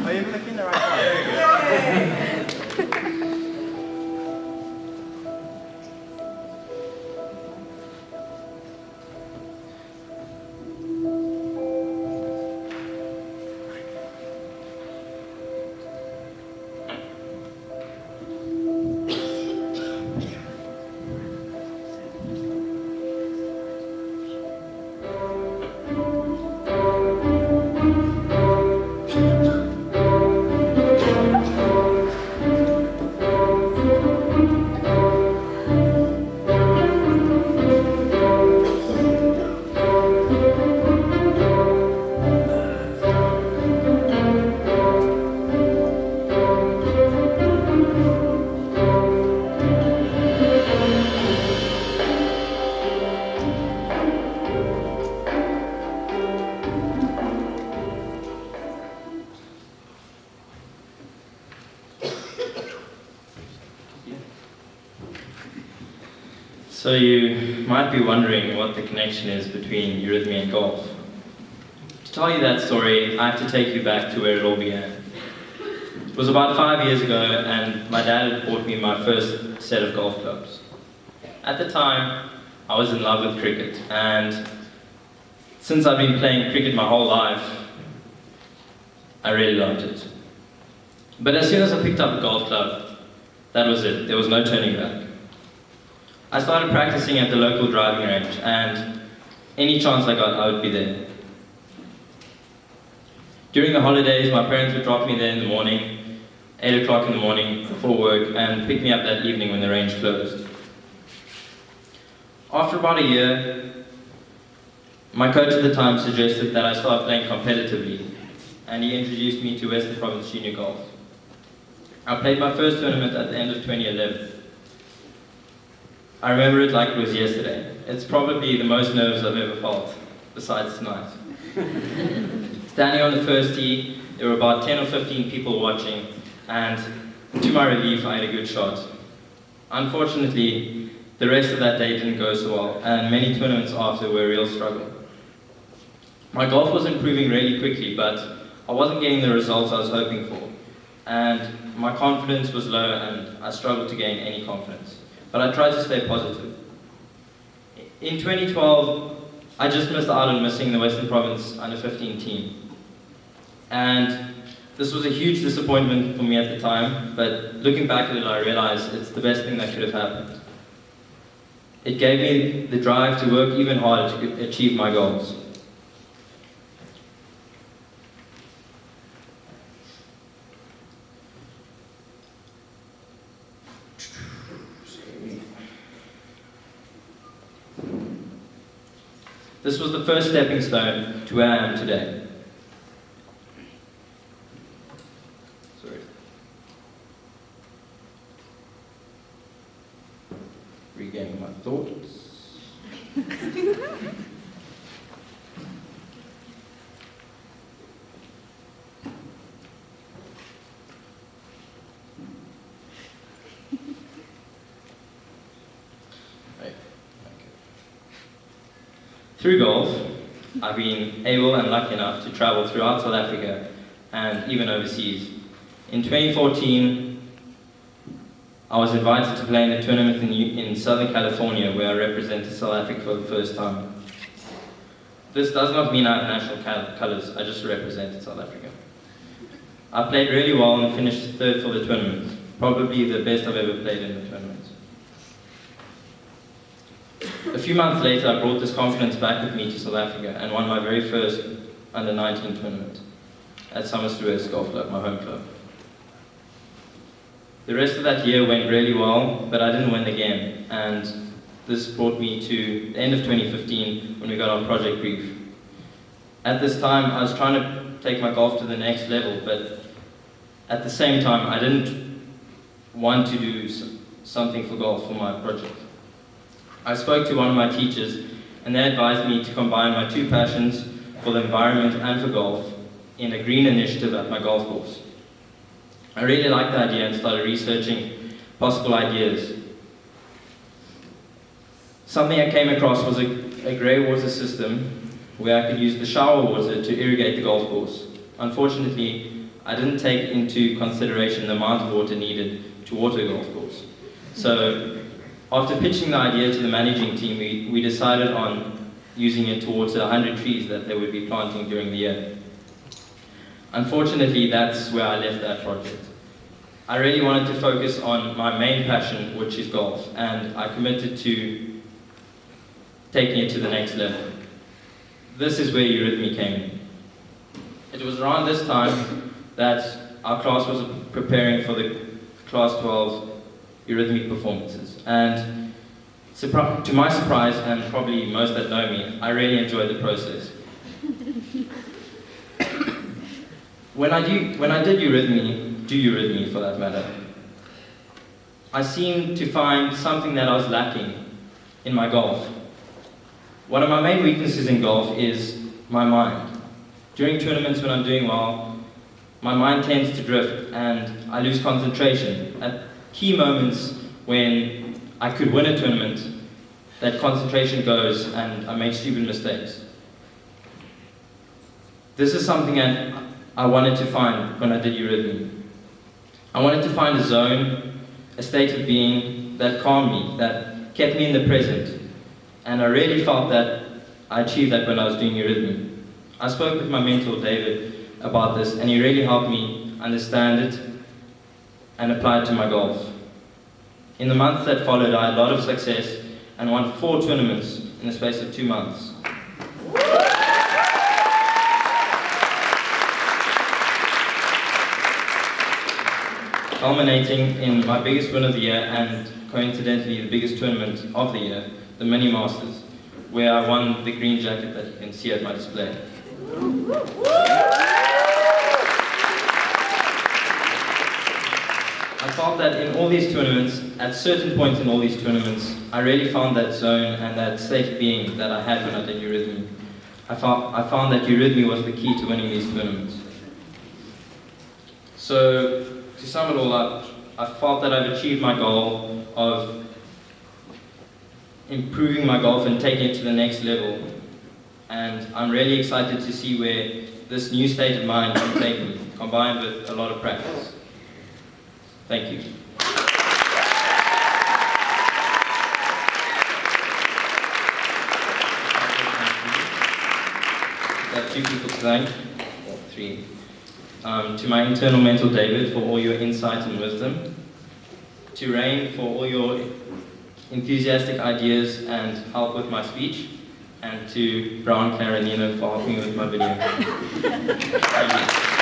Are you clicking the right one? There we go. So you might be wondering what the connection is between eurythmy and golf. To tell you that story, I have to take you back to where it all began. It was about 5 years ago, and my dad had bought me my first set of golf clubs. At the time, I was in love with cricket, and since I've been playing cricket my whole life, I really loved it. But as soon as I picked up a golf club, that was it. There was no turning back. I started practicing at the local driving range, and any chance I got, I would be there. During the holidays, my parents would drop me there in the morning, 8 o'clock in the morning before work, and pick me up that evening when the range closed. After about a year, my coach at the time suggested that I start playing competitively, and he introduced me to Western Province Junior Golf. I played my first tournament at the end of 2011. I remember it like it was yesterday. It's probably the most nerves I've ever felt, besides tonight. Standing on the first tee, there were about 10 or 15 people watching, and to my relief, I had a good shot. Unfortunately, the rest of that day didn't go so well, and many tournaments after were a real struggle. My golf was improving really quickly, but I wasn't getting the results I was hoping for, and my confidence was low, and I struggled to gain any confidence. But I tried to stay positive. In 2012, I just missed out on missing the Western Province Under-15 team. And this was a huge disappointment for me at the time, but looking back at it, I realized it's the best thing that could have happened. It gave me the drive to work even harder to achieve my goals. This was the first stepping stone to where I am today. Sorry. Regaining my thoughts. Through golf, I've been able and lucky enough to travel throughout South Africa and even overseas. In 2014, I was invited to play in a tournament in Southern California where I represented South Africa for the first time. This does not mean I have national colours, I just represented South Africa. I played really well and finished third for the tournament, probably the best I've ever played in the tournament. A few months later, I brought this confidence back with me to South Africa and won my very first Under-19 tournament at Somerset Golf Club, my home club. The rest of that year went really well, but I didn't win again, and this brought me to the end of 2015 when we got our project brief. At this time, I was trying to take my golf to the next level, but at the same time, I didn't want to do something for golf for my project. I spoke to one of my teachers, and they advised me to combine my two passions for the environment and for golf in a green initiative at my golf course. I really liked the idea and started researching possible ideas. Something I came across was a grey water system where I could use the shower water to irrigate the golf course. Unfortunately, I didn't take into consideration the amount of water needed to water a golf course. So, after pitching the idea to the managing team, we decided on using it to water 100 trees that they would be planting during the year. Unfortunately, that's where I left that project. I really wanted to focus on my main passion, which is golf, and I committed to taking it to the next level. This is where Eurythmy came in. It was around this time that our class was preparing for the Class 12 Eurythmy performances. And to my surprise, and probably most that know me, I really enjoyed the process. When I did Eurythmy for that matter, I seemed to find something that I was lacking in my golf. One of my main weaknesses in golf is my mind. During tournaments when I'm doing well, my mind tends to drift and I lose concentration. At key moments when I could win a tournament, that concentration goes and I make stupid mistakes. This is something that I wanted to find when I did Eurythmy. I wanted to find a zone, a state of being that calmed me, that kept me in the present. And I really felt that I achieved that when I was doing Eurythmy. I spoke with my mentor, David, about this, and he really helped me understand it and apply it to my golf. In the months that followed, I had a lot of success and won 4 tournaments in the space of 2 months. Culminating in my biggest win of the year and coincidentally the biggest tournament of the year, the Mini Masters, where I won the green jacket that you can see at my display. I felt that in all these tournaments, at certain points in all these tournaments, I really found that zone and that state of being that I had when I did Eurythmy. I found that Eurythmy was the key to winning these tournaments. So, to sum it all up, I felt that I've achieved my goal of improving my golf and taking it to the next level. And I'm really excited to see where this new state of mind can take me, combined with a lot of practice. Thank you. I have 2 people to thank, or 3. To my internal mentor David for all your insight and wisdom. To Rain for all your enthusiastic ideas and help with my speech. And to Brown Clarinino for helping me with my video. Thank you.